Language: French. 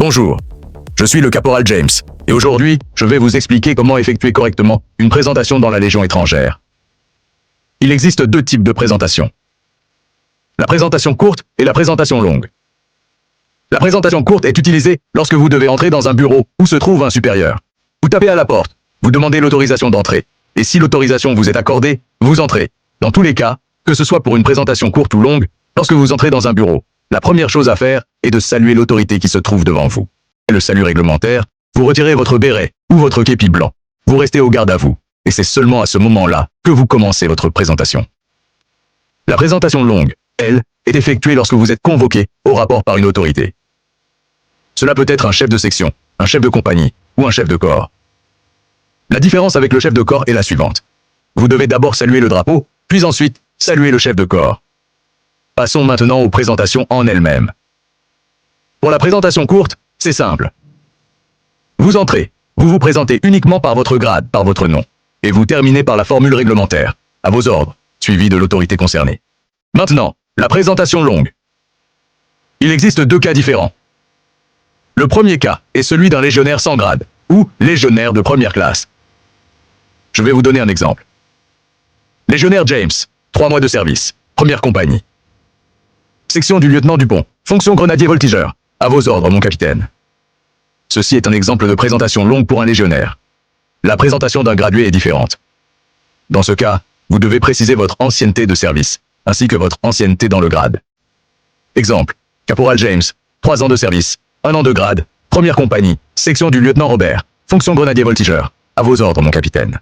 Bonjour, je suis le caporal James, et aujourd'hui, je vais vous expliquer comment effectuer correctement une présentation dans la Légion étrangère. Il existe deux types de présentation. La présentation courte et la présentation longue. La présentation courte est utilisée lorsque vous devez entrer dans un bureau où se trouve un supérieur. Vous tapez à la porte, vous demandez l'autorisation d'entrer, et si l'autorisation vous est accordée, vous entrez. Dans tous les cas, que ce soit pour une présentation courte ou longue, lorsque vous entrez dans un bureau, la première chose à faire est de saluer l'autorité qui se trouve devant vous. Le salut réglementaire, vous retirez votre béret ou votre képi blanc. Vous restez au garde à vous, et c'est seulement à ce moment-là que vous commencez votre présentation. La présentation longue, elle, est effectuée lorsque vous êtes convoqué au rapport par une autorité. Cela peut être un chef de section, un chef de compagnie ou un chef de corps. La différence avec le chef de corps est la suivante. Vous devez d'abord saluer le drapeau, puis ensuite saluer le chef de corps. Passons maintenant aux présentations en elles-mêmes. Pour la présentation courte, c'est simple. Vous entrez, vous vous présentez uniquement par votre grade, par votre nom, et vous terminez par la formule réglementaire, à vos ordres, suivie de l'autorité concernée. Maintenant, la présentation longue. Il existe deux cas différents. Le premier cas est celui d'un légionnaire sans grade, ou légionnaire de première classe. Je vais vous donner un exemple. Légionnaire James, 3 mois de service, première compagnie. Section du lieutenant Dupont, fonction grenadier voltigeur. À vos ordres, mon capitaine. Ceci est un exemple de présentation longue pour un légionnaire. La présentation d'un gradué est différente. Dans ce cas, vous devez préciser votre ancienneté de service, ainsi que votre ancienneté dans le grade. Exemple, caporal James, 3 ans de service, 1 an de grade, première compagnie, section du lieutenant Robert, fonction grenadier voltigeur. À vos ordres, mon capitaine.